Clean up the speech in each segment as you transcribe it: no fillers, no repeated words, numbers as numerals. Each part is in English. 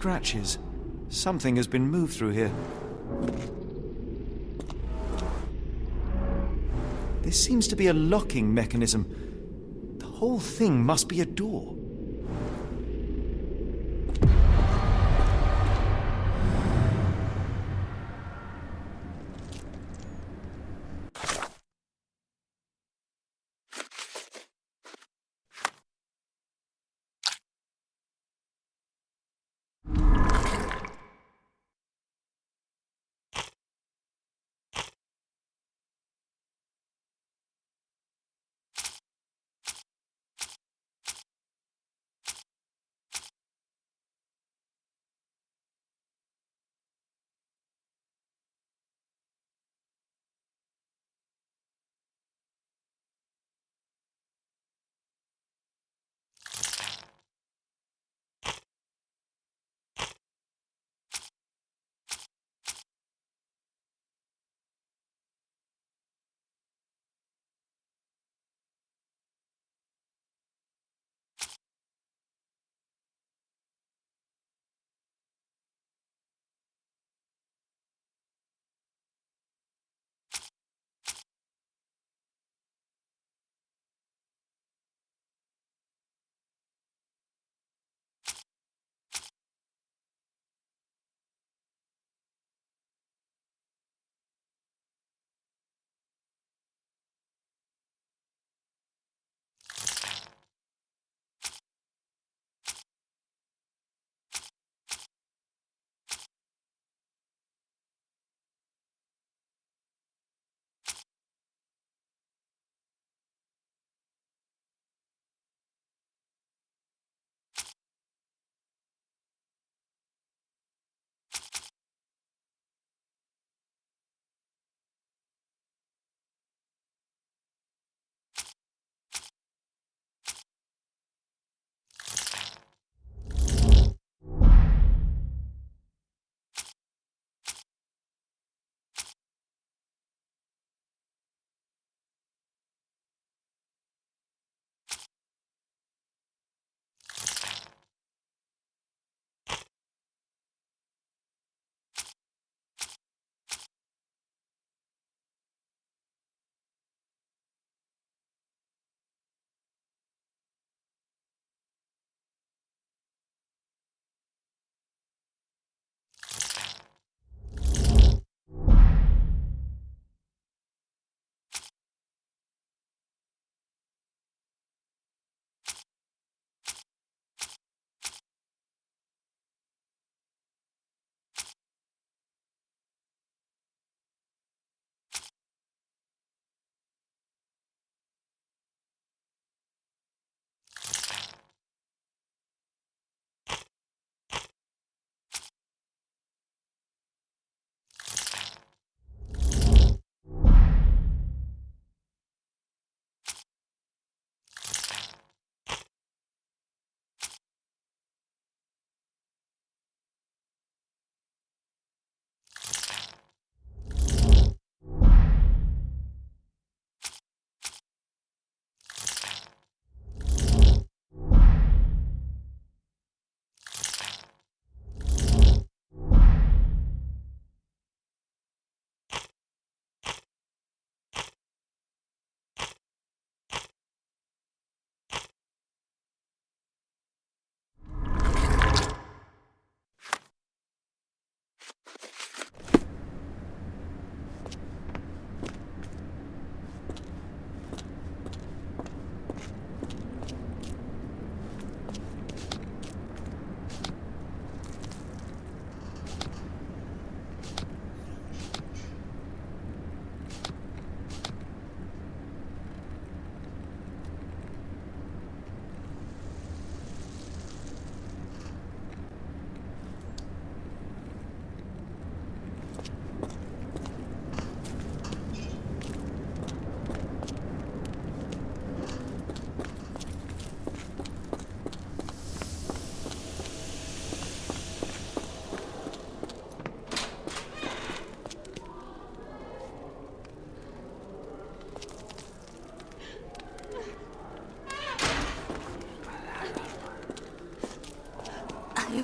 Scratches. Something has been moved through here. There seems to be a locking mechanism. The whole thing must be a door.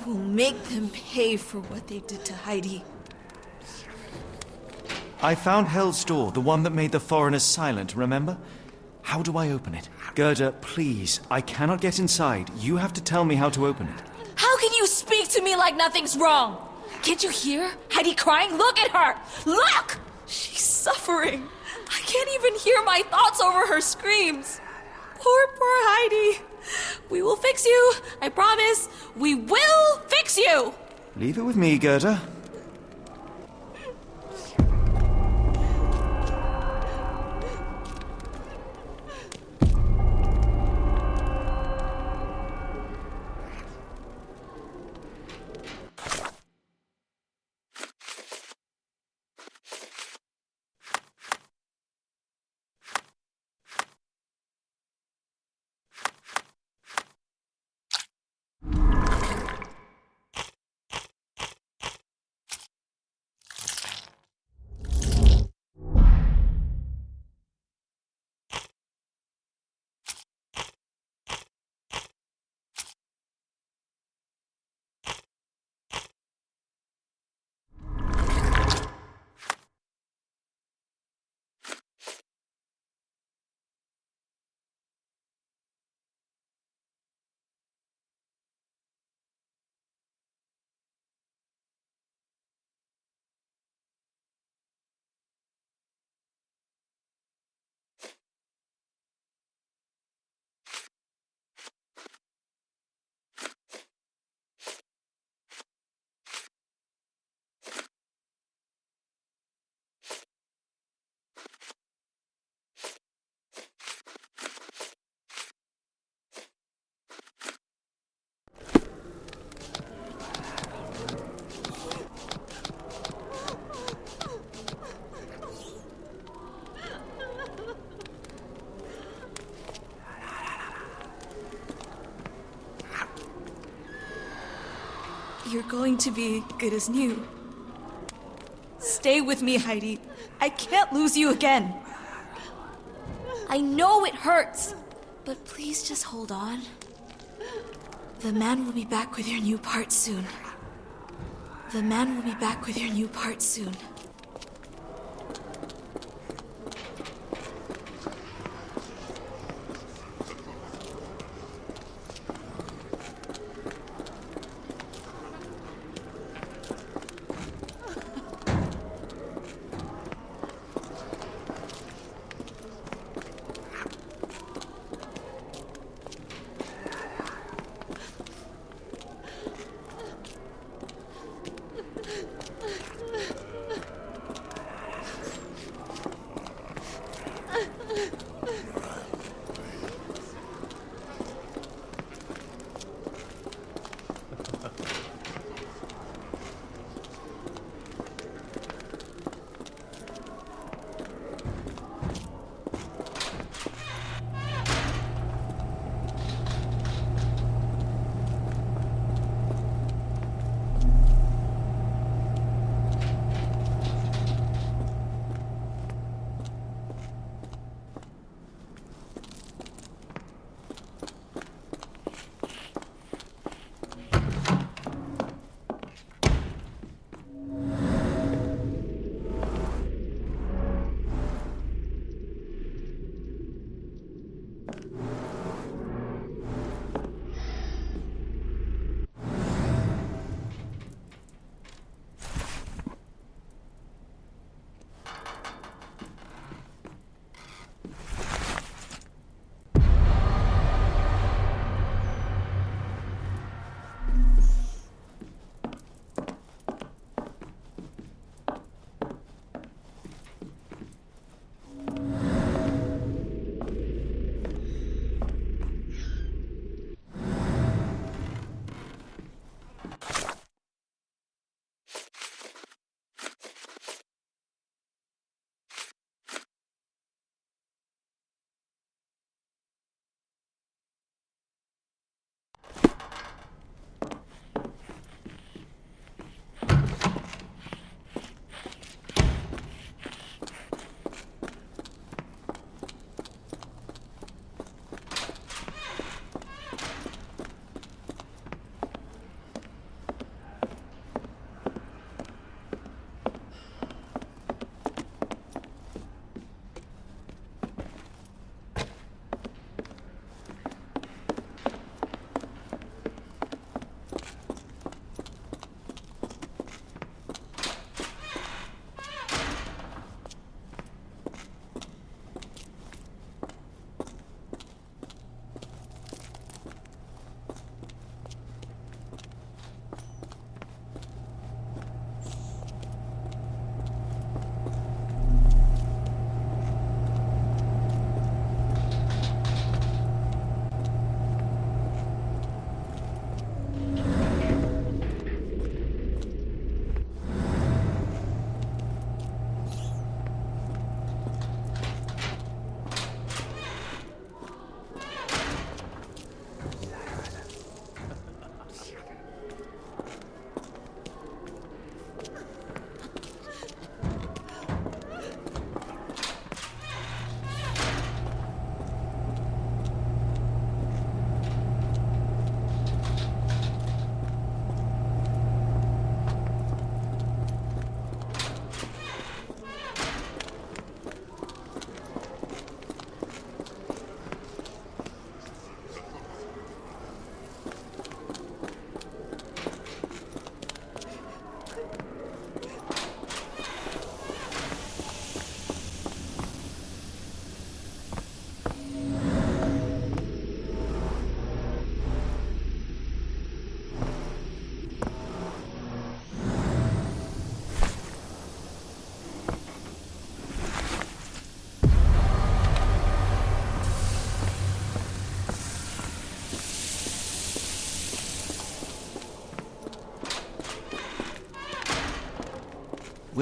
will make them pay for what they did to Heidi. I found Hell's door, the one that made the foreigners silent, remember? How do I open it? Gerda, please, I cannot get inside. You have to tell me how to open it. How can you speak to me like nothing's wrong? Can't you hear Heidi crying? Look at her! Look! She's suffering. I can't even hear my thoughts over her screams. Poor Heidi. We will fix you. I promise. We will fix you! Leave it with me, Gerda. You're going to be good as new. Stay with me, Heidi. I can't lose you again. I know it hurts, but please just hold on. The man will be back with your new part soon. The man will be back with your new part soon.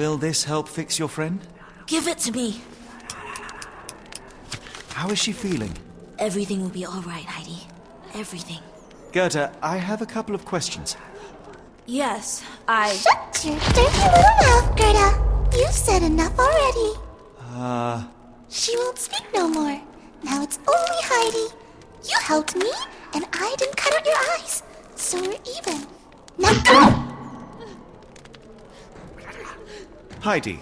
Will this help fix your friend? Give it to me. How is she feeling? Everything will be all right, Heidi. Everything. Gerda, I have a couple of questions. Yes, Shut your dirty little mouth, Gerda. You've said enough already. She won't speak no more. Now it's only Heidi. You helped me, and I didn't cut out your eyes. So we're even. Now go! Heidi,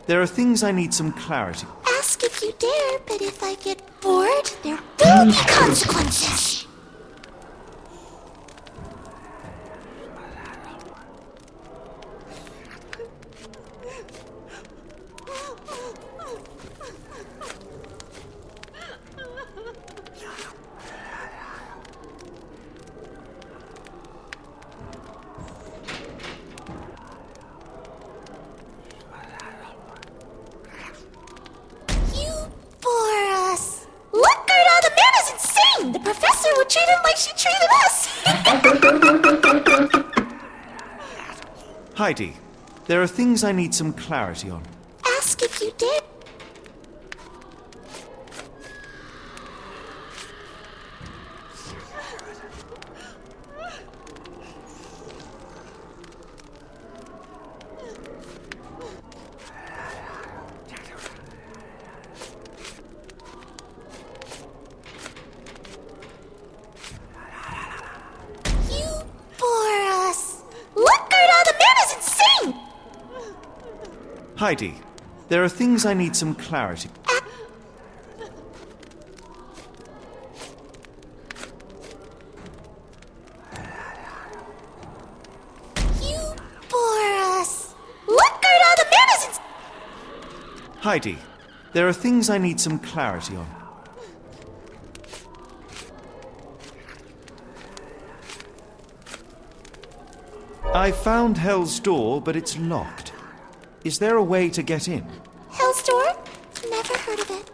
there are things I need some clarity. Ask if you dare, but if I get bored, there will be consequences. You bore us. Look, Gerda, the man is insane. The professor would treat him like she treated us. Heidi, there are things I need some clarity on. Ask if you dare. You bore us. Look, Gerda, the man is insane. Heidi, there are things I need some clarity. You bore us. Look, Gerda, the man is insane. Heidi, there are things I need some clarity on. I found Hell's Door, but it's locked. Is there a way to get in? Hell's Door? Never heard of it.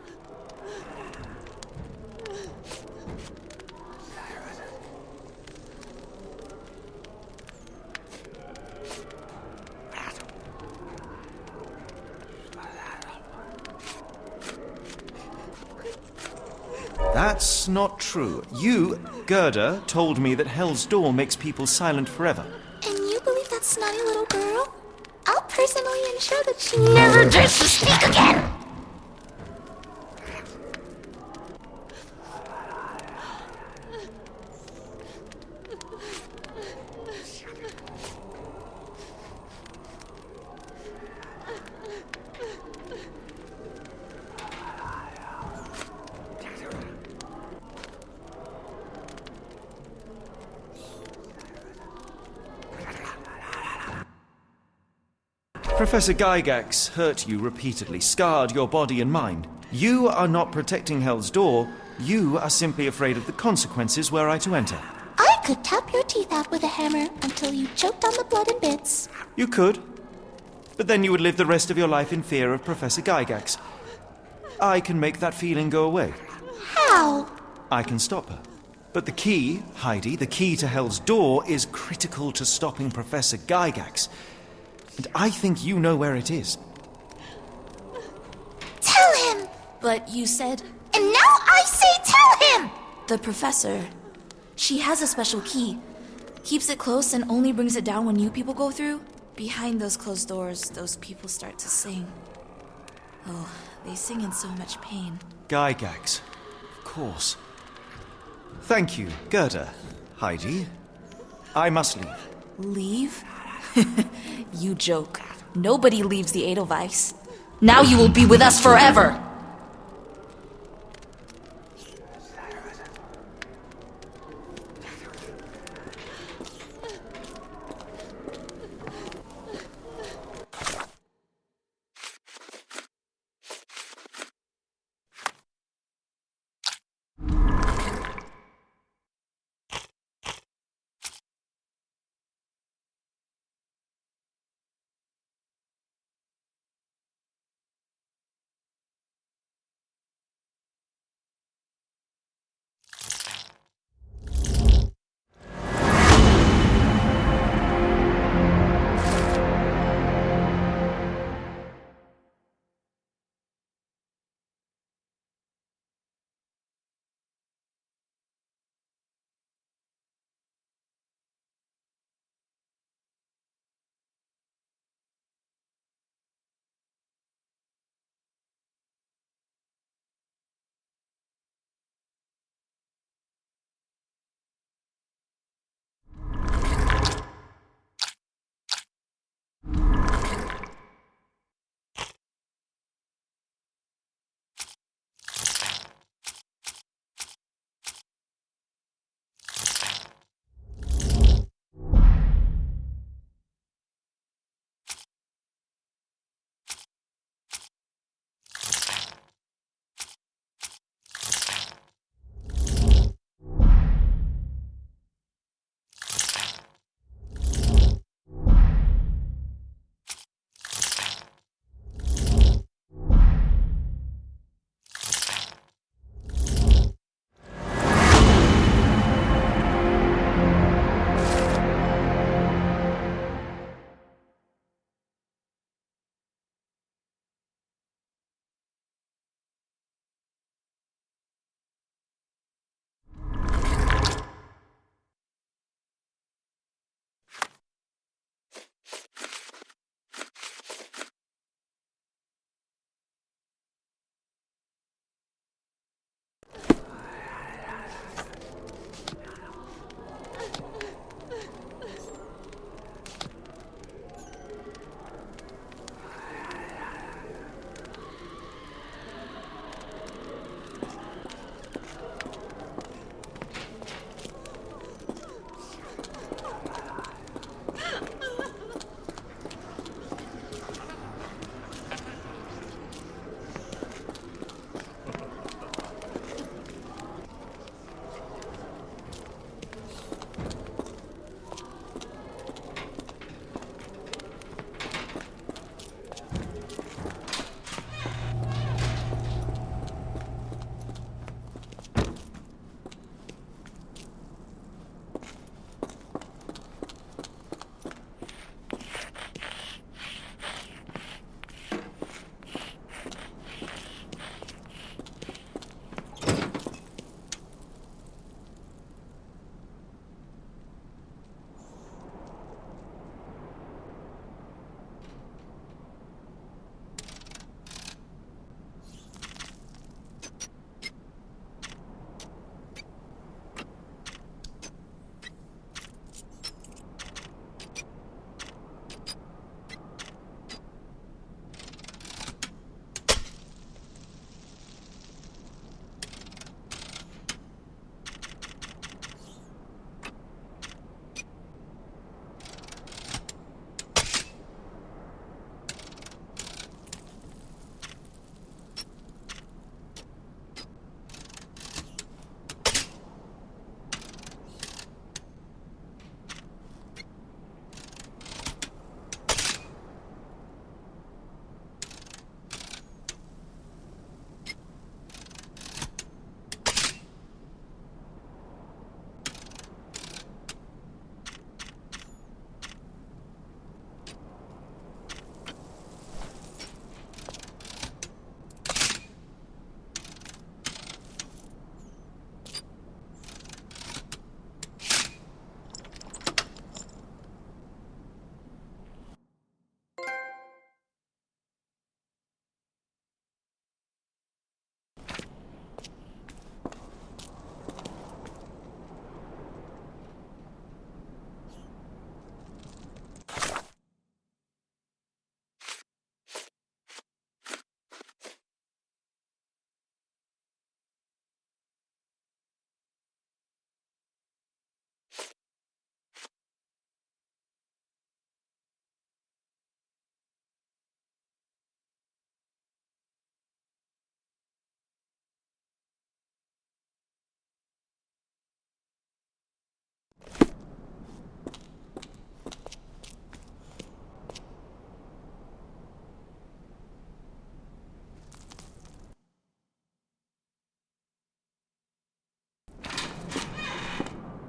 That's not true. You, Gerda, told me that Hell's Door makes people silent forever. And you believe that snotty little girl? I'll personally ensure that she never dares to speak again! Professor Gygax hurt you repeatedly, scarred your body and mind. You are not protecting Hell's Door. You are simply afraid of the consequences were I to enter. I could tap your teeth out with a hammer until you choked on the blood in bits. You could, but then you would live the rest of your life in fear of Professor Gygax. I can make that feeling go away. How? I can stop her. But the key, Heidi, the key to Hell's Door is critical to stopping Professor Gygax. And I think you know where it is. Tell him! but you said And now I say tell him! the professor. She has a special key. Keeps it close and only brings it down when new people go through. Behind those closed doors, those people start to sing. Oh, they sing in so much pain. Gygax. Of course. Thank you, Gerda. Heidi. I must leave. Leave? You joke. Nobody leaves the Edelweiss. Now you will be with us forever!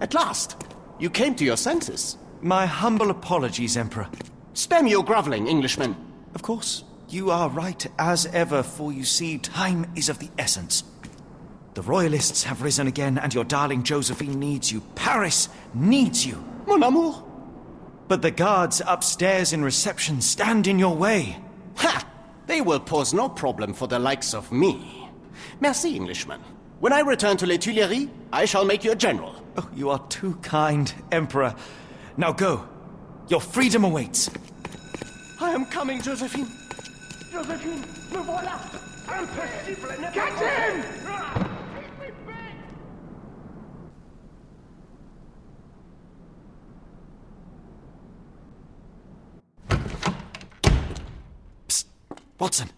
At last! You came to your senses. My humble apologies, Emperor. Spare me your groveling, Englishman. Of course, you are right as ever, for you see, time is of the essence. The royalists have risen again, and your darling Josephine needs you. Paris needs you. Mon amour! But the guards upstairs in reception stand in your way. Ha! They will pose no problem for the likes of me. Merci, Englishman. When I return to Les Tuileries, I shall make you a general. Oh, you are too kind, Emperor. Now go. Your freedom awaits. I am coming, Josephine. Josephine, me voilà! Impossible! Catch him! Psst. Watson.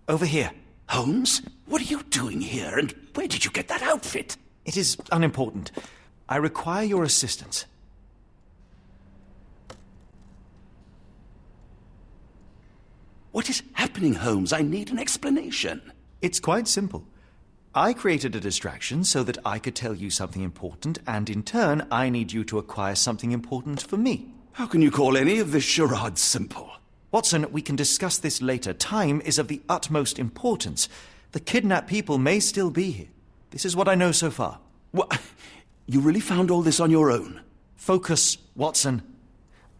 Over here. Holmes? What are you doing here, and where did you get that outfit? It is unimportant. I require your assistance. What is happening, Holmes? I need an explanation. It's quite simple. I created a distraction so that I could tell you something important, and in turn, I need you to acquire something important for me. How can you call any of this charade simple? Watson, we can discuss this later. Time is of the utmost importance. The kidnapped people may still be here. This is what I know so far. What? You really found all this on your own? Focus, Watson.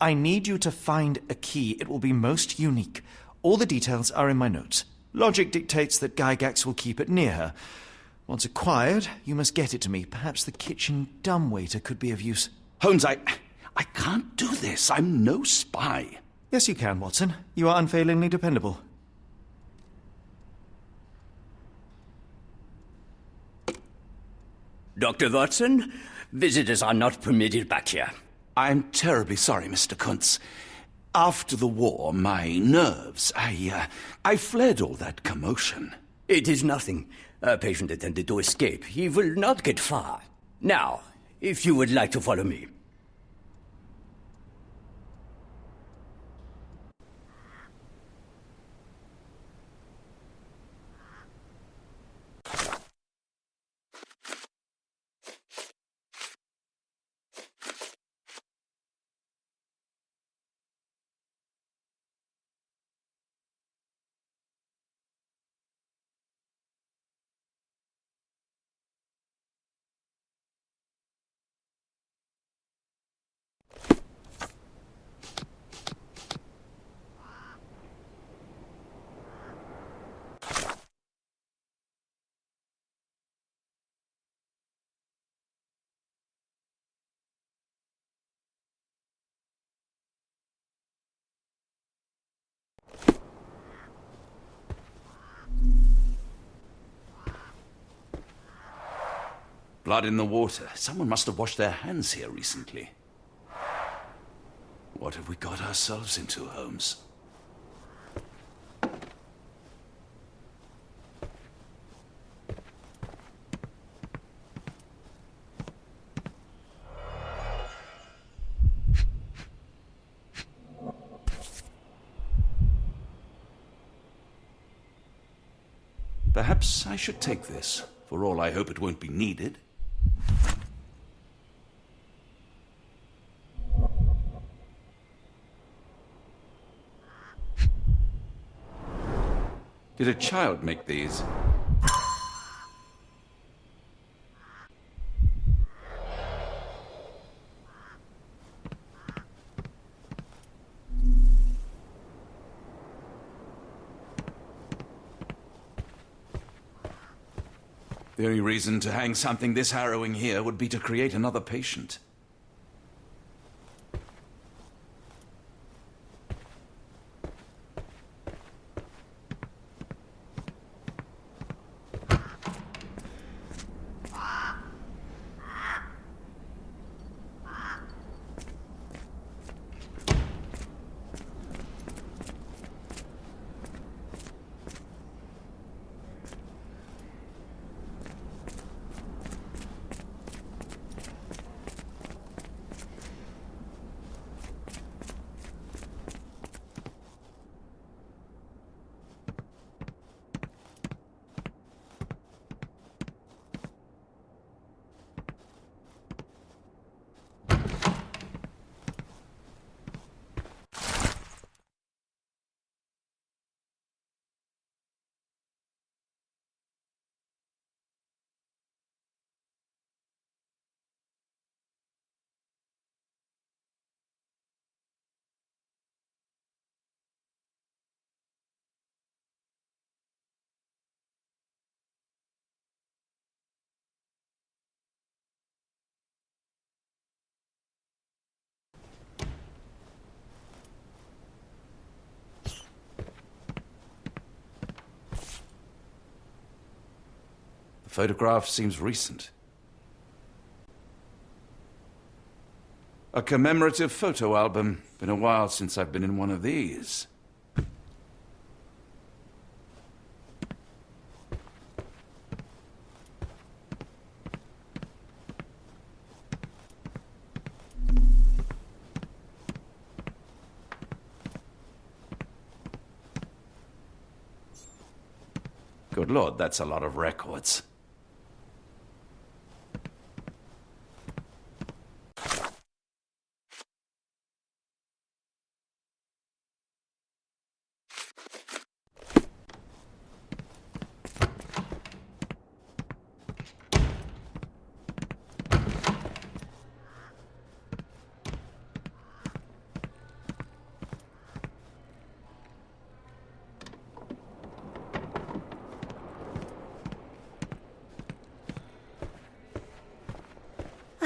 I need you to find a key. It will be most unique. All the details are in my notes. Logic dictates that Gygax will keep it near her. Once acquired, you must get it to me. Perhaps the kitchen dumbwaiter could be of use. Holmes, I can't do this. I'm no spy. Yes, you can, Watson. You are unfailingly dependable. Dr. Watson, visitors are not permitted back here. I'm terribly sorry, Mr. Kuntz. After the war, my nerves, I fled all that commotion. It is nothing. A patient attempted to escape. He will not get far. Now, if you would like to follow me. Blood in the water. Someone must have washed their hands here recently. What have we got ourselves into, Holmes? Perhaps I should take this. For all I hope it won't be needed. Did a child make these? The only reason to hang something this harrowing here would be to create another patient. The photograph seems recent. A commemorative photo album. Been a while since I've been in one of these. Good Lord, that's a lot of records.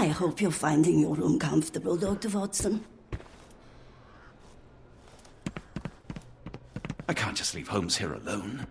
I hope you're finding your room comfortable, Dr. Watson. I can't just leave Holmes here alone.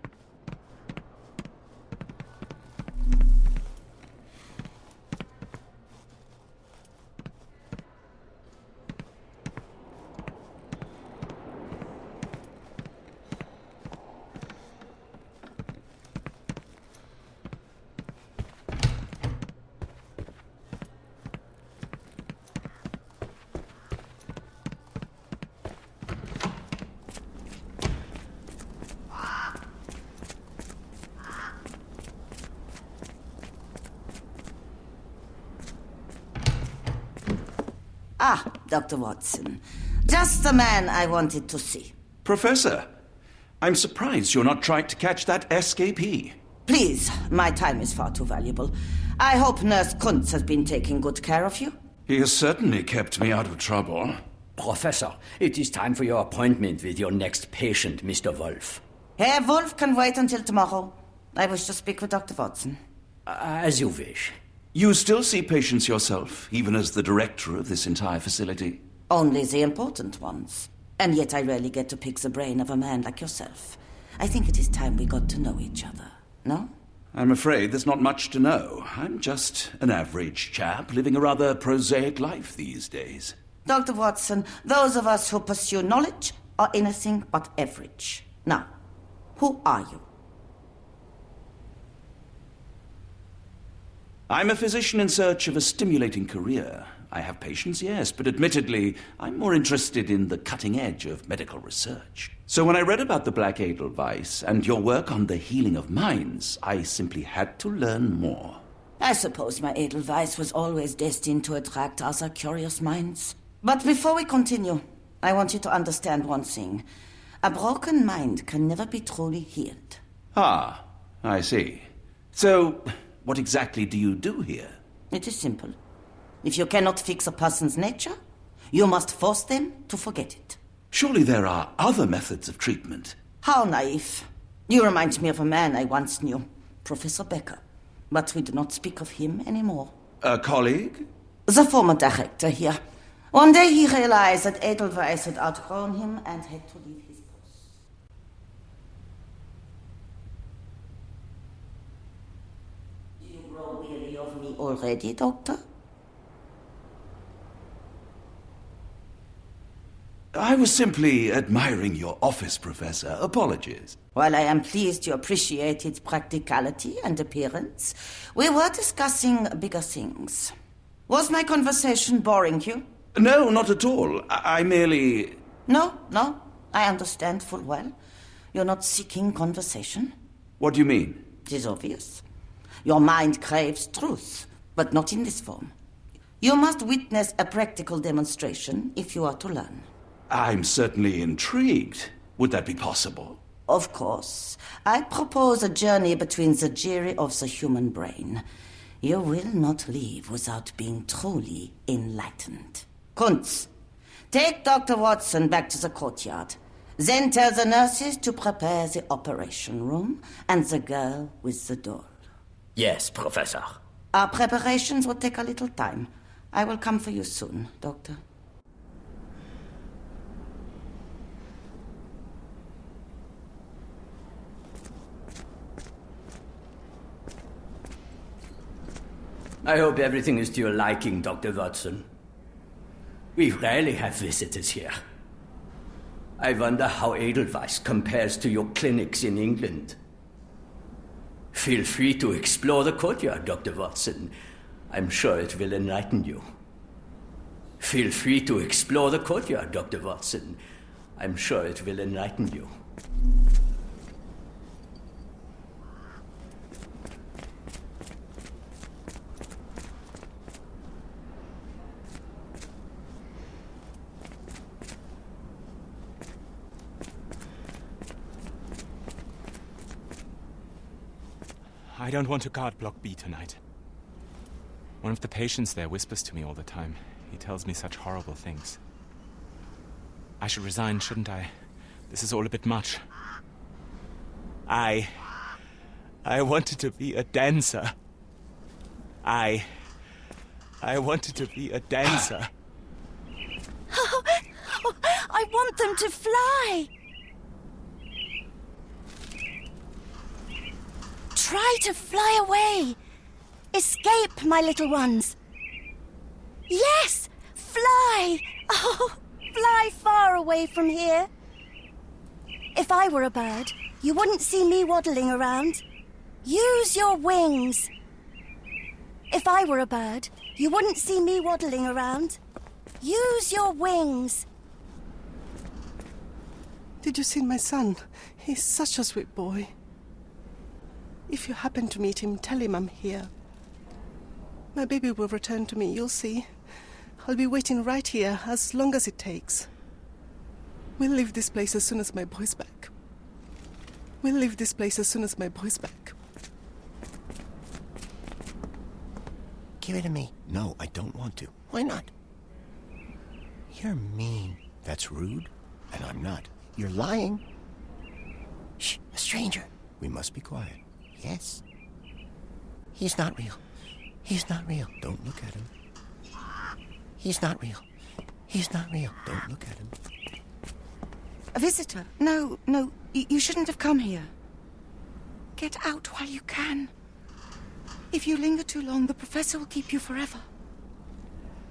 Ah, Dr. Watson. Just the man I wanted to see. Professor, I'm surprised you're not trying to catch that escapee. Please, my time is far too valuable. I hope Nurse Kuntz has been taking good care of you. He has certainly kept me out of trouble. Professor, it is time for your appointment with your next patient, Mr. Wolf. Herr Wolf can wait until tomorrow. I wish to speak with Dr. Watson. As you wish. You still see patients yourself, even as the director of this entire facility? Only the important ones. And yet I rarely get to pick the brain of a man like yourself. I think it is time we got to know each other, no? I'm afraid there's not much to know. I'm just an average chap living a rather prosaic life these days. Dr. Watson, those of us who pursue knowledge are anything but average. Now, who are you? I'm a physician in search of a stimulating career. I have patients, yes, but admittedly, I'm more interested in the cutting edge of medical research. So when I read about the Black Edelweiss and your work on the healing of minds, I simply had to learn more. I suppose my Edelweiss was always destined to attract other curious minds. But before we continue, I want you to understand one thing. A broken mind can never be truly healed. Ah, I see. So, what exactly do you do here? It is simple. If you cannot fix a person's nature, you must force them to forget it. Surely there are other methods of treatment. How naive. You remind me of a man I once knew, Professor Becker. But we do not speak of him anymore. A colleague? The former director here. One day he realized that Edelweiss had outgrown him and had to leave his post. Do you grow weary of me already, Doctor? I was simply admiring your office, Professor. Apologies. While I am pleased you appreciate its practicality and appearance, we were discussing bigger things. Was my conversation boring you? No, not at all. I merely... No, I understand full well. You're not seeking conversation. What do you mean? It is obvious. Your mind craves truth, but not in this form. You must witness a practical demonstration if you are to learn. I'm certainly intrigued. Would that be possible? Of course. I propose a journey between the jury of the human brain. You will not leave without being truly enlightened. Kuntz, take Dr. Watson back to the courtyard. Then tell the nurses to prepare the operation room and the girl with the doll. Yes, Professor. Our preparations will take a little time. I will come for you soon, Doctor. I hope everything is to your liking, Dr. Watson. We rarely have visitors here. I wonder how Edelweiss compares to your clinics in England. Feel free to explore the courtyard, Dr. Watson. I'm sure it will enlighten you. Feel free to explore the courtyard, Dr. Watson. I'm sure it will enlighten you. I don't want to guard Block B tonight. One of the patients there whispers to me all the time. He tells me such horrible things. I should resign, shouldn't I? This is all a bit much. I wanted to be a dancer. I wanted to be a dancer. I want them to fly. Try to fly away. Escape, my little ones. Yes, fly. Oh, fly far away from here. If I were a bird, you wouldn't see me waddling around. Use your wings. If I were a bird, you wouldn't see me waddling around. Use your wings. Did you see my son? He's such a sweet boy. If you happen to meet him, tell him I'm here. My baby will return to me, you'll see. I'll be waiting right here as long as it takes. We'll leave this place as soon as my boy's back. We'll leave this place as soon as my boy's back. Give it to me. No, I don't want to. Why not? You're mean. That's rude. And I'm not. You're lying. Shh, a stranger. We must be quiet. Yes. He's not real. He's not real. Don't look at him. He's not real. He's not real. Don't look at him. A visitor? No, you shouldn't have come here. Get out while you can. If you linger too long, the professor will keep you forever.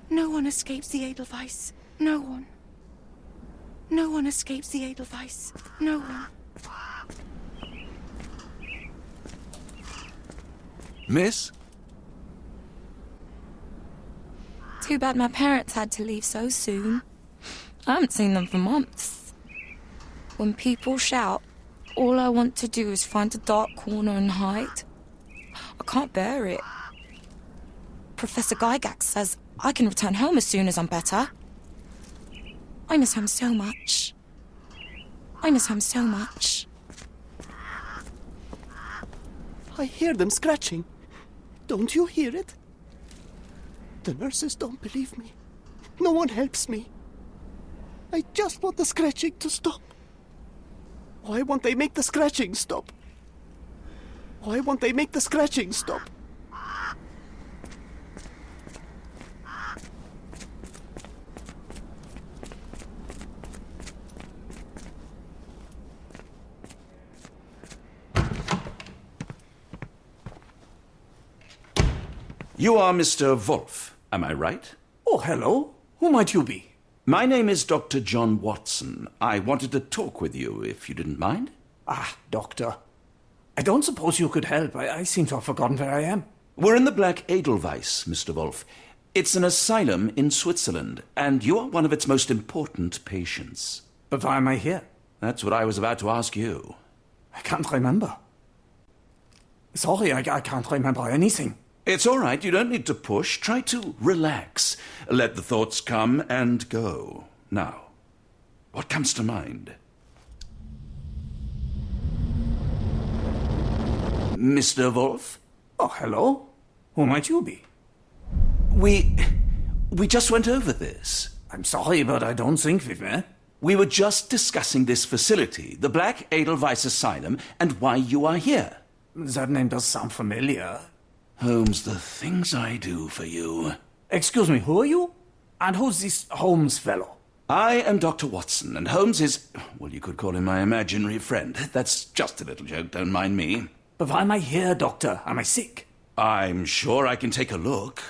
No one escapes the Edelweiss. No one. No one escapes the Edelweiss. No one. Miss? Too bad my parents had to leave so soon. I haven't seen them for months. When people shout, all I want to do is find a dark corner and hide. I can't bear it. Professor Gygax says I can return home as soon as I'm better. I miss home so much. I miss home so much. I hear them scratching. Don't you hear it? The nurses don't believe me. No one helps me. I just want the scratching to stop. Why won't they make the scratching stop? Why won't they make the scratching stop? You are Mr. Wolf, am I right? Oh, hello. Who might you be? My name is Dr. John Watson. I wanted to talk with you, if you didn't mind. Ah, doctor. I don't suppose you could help. I seem to have forgotten where I am. We're in the Black Edelweiss, Mr. Wolf. It's an asylum in Switzerland, and you are one of its most important patients. But why am I here? That's what I was about to ask you. I can't remember. Sorry, I can't remember anything. It's all right. You don't need to push. Try to relax. Let the thoughts come and go. Now, what comes to mind? Mr. Wolf? Oh, hello. Who might you be? We just went over this. I'm sorry, but I don't think we've met. We were just discussing this facility, the Black Edelweiss Asylum, and why you are here. That name does sound familiar. Holmes, the things I do for you. Excuse me, who are you? And who's this Holmes fellow? I am Dr. Watson, and Holmes is, well, you could call him my imaginary friend. That's just a little joke, don't mind me. But why am I here, doctor? Am I sick? I'm sure I can take a look.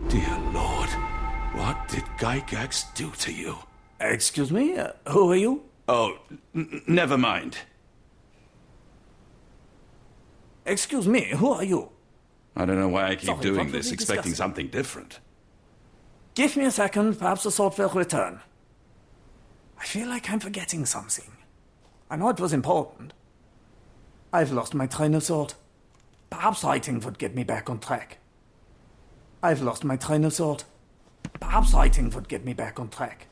Dear Lord, what did Gygax do to you? Excuse me? Who are you? Oh, never mind. Excuse me, who are you? I don't know why I keep Sorry, doing what were this, we expecting discussing? something different. Give me a second, perhaps the thought will return. I feel like I'm forgetting something. I know it was important. I've lost my train of thought. Perhaps writing would get me back on track. I've lost my train of thought. Perhaps writing would get me back on track.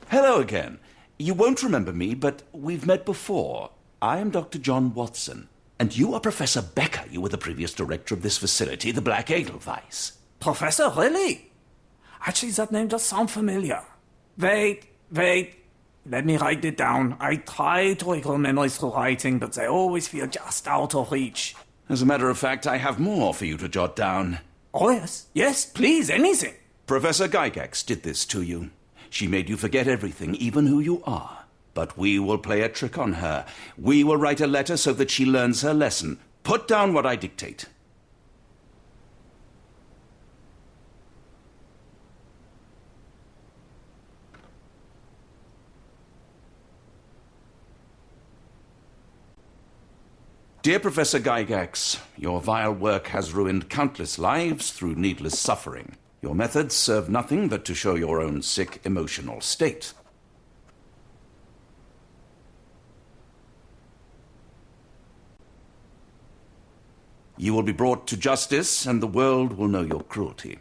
Hello again. You won't remember me, but we've met before. I am Dr. John Watson, and you are Professor Becker. You were the previous director of this facility, the Black Edelweiss. Professor, really? Actually, that name does sound familiar. Wait. Let me write it down. I try to recall memories through writing, but they always feel just out of reach. As a matter of fact, I have more for you to jot down. Oh, yes. Yes, please, anything. Professor Gygax did this to you. She made you forget everything, even who you are. But we will play a trick on her. We will write a letter so that she learns her lesson. Put down what I dictate. Dear Professor Gygax, your vile work has ruined countless lives through needless suffering. Your methods serve nothing but to show your own sick emotional state. You will be brought to justice, and the world will know your cruelty.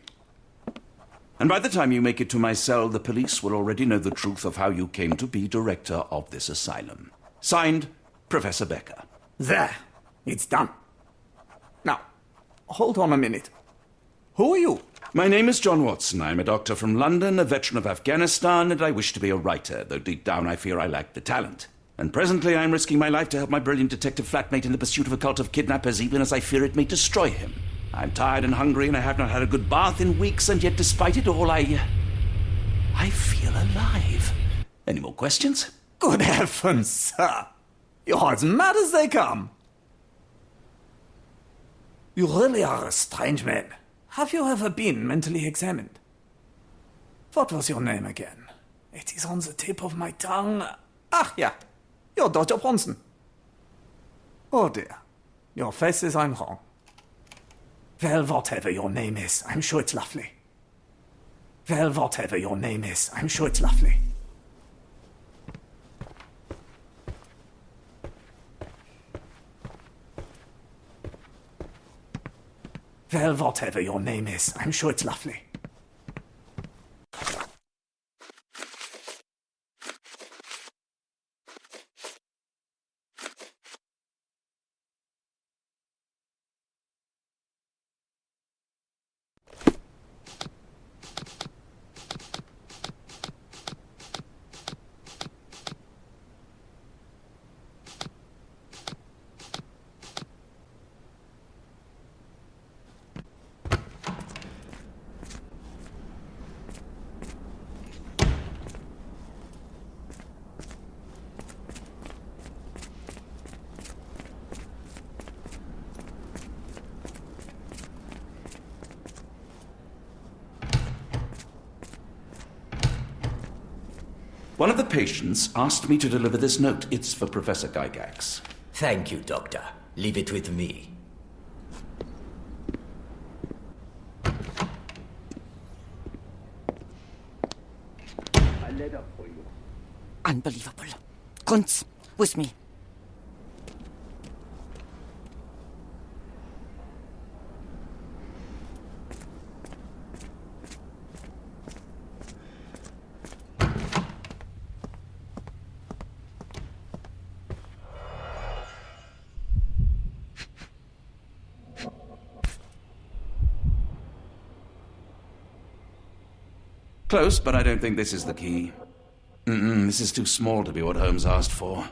And by the time you make it to my cell, the police will already know the truth of how you came to be director of this asylum. Signed, Professor Becker. There. It's done. Now, hold on a minute. Who are you? My name is John Watson. I'm a doctor from London, a veteran of Afghanistan, and I wish to be a writer, though deep down I fear I lack the talent. And presently I'm risking my life to help my brilliant detective flatmate in the pursuit of a cult of kidnappers, even as I fear it may destroy him. I'm tired and hungry, and I have not had a good bath in weeks, and yet despite it all, I feel alive. Any more questions? Good heavens, sir. You're as mad as they come. You really are a strange man. Have you ever been mentally examined? What was your name again? It is on the tip of my tongue. Ah, yeah. You're Dr. Bronson. Oh dear. Your face says I'm wrong. Well, whatever your name is, I'm sure it's lovely. Well, whatever your name is, I'm sure it's lovely. Well, whatever your name is, I'm sure it's lovely. One of the patients asked me to deliver this note. It's for Professor Gygax. Thank you, Doctor. Leave it with me. A letter for you. Unbelievable. Kunz, with me. Close, but I don't think this is the key. This is too small to be what Holmes asked for.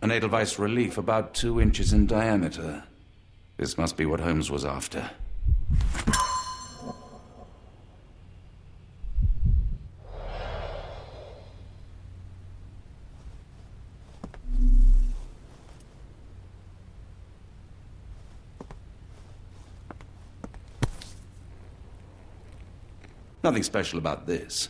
An Edelweiss relief about 2 inches in diameter. This must be what Holmes was after. Nothing special about this.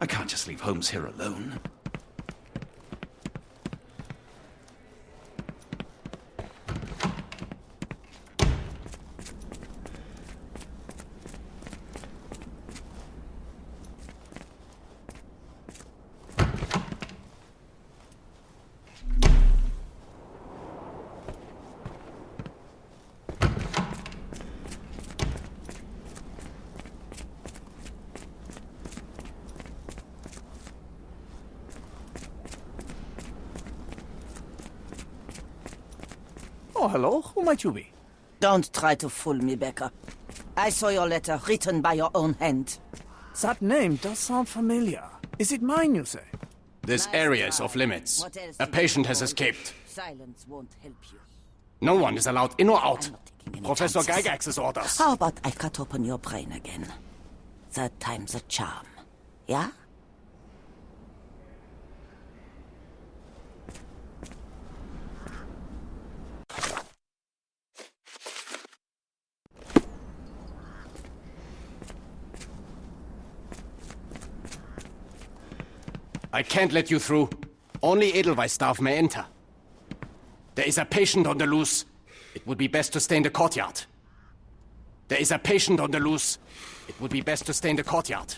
I can't just leave Holmes here alone. Oh, hello. Who might you be? Don't try to fool me, Becker. I saw your letter written by your own hand. That name does sound familiar. Is it mine, you say? This area is off limits. A patient has escaped. Silence won't help you. No one is allowed in or out. I'm not taking any Professor chances. Gygax's orders. How about I cut open your brain again? Third time's a charm. Yeah? I can't let you through. Only Edelweiss staff may enter. There is a patient on the loose. It would be best to stay in the courtyard. There is a patient on the loose. It would be best to stay in the courtyard.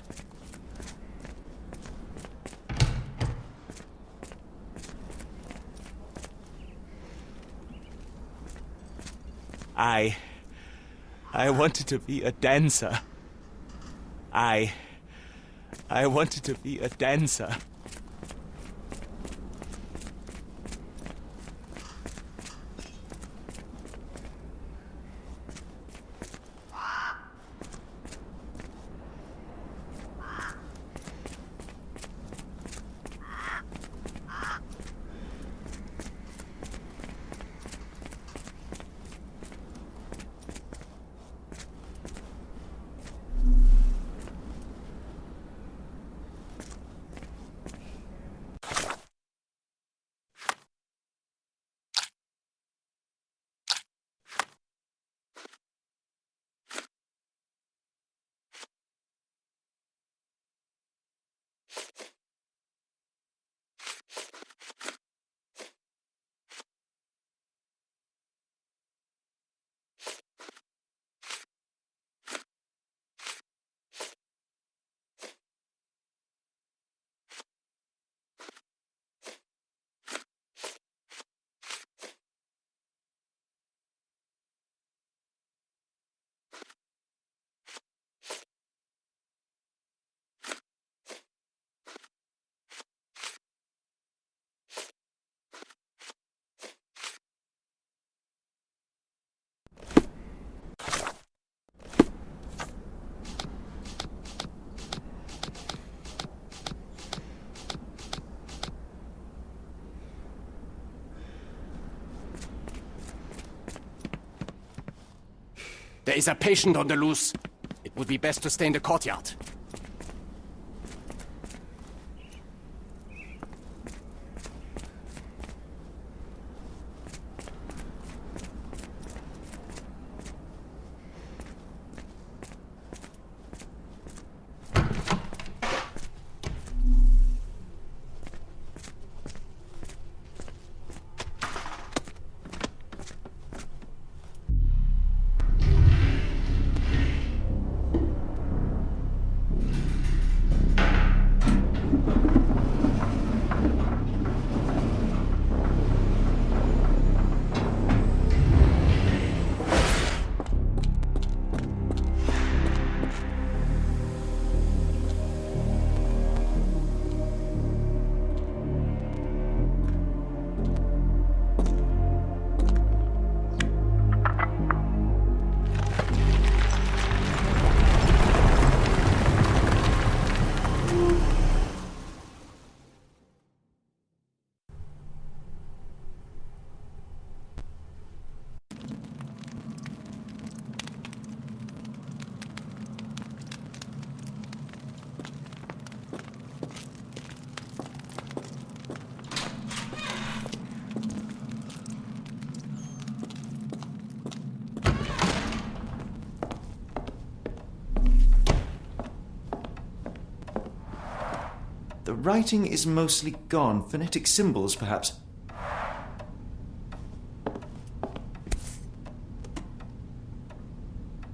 I wanted to be a dancer. I wanted to be a dancer. There is a patient on the loose. It would be best to stay in the courtyard. The writing is mostly gone. Phonetic symbols, perhaps.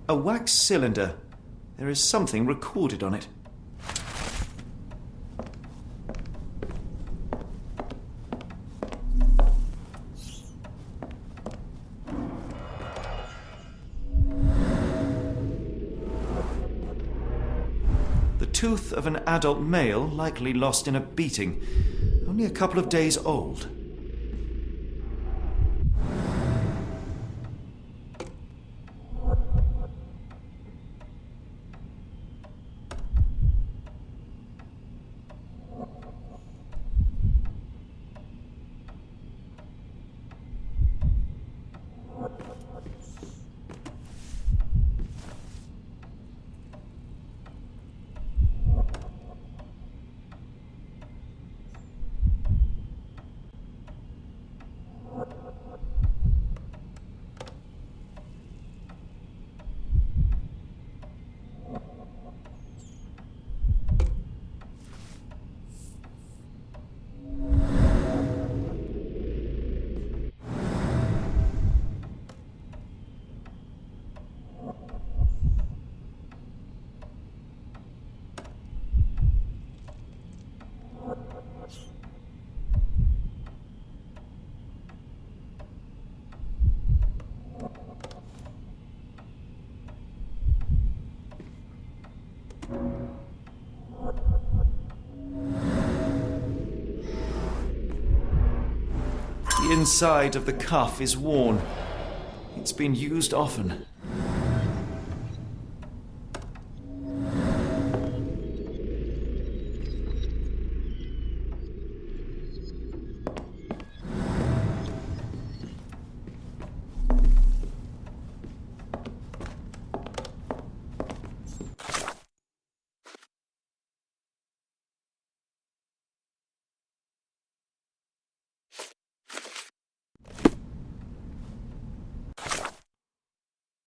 A wax cylinder. There is something recorded on it. The tooth of an adult male, likely lost in a beating. Only a couple of days old. The inside of the cuff is worn. It's been used often.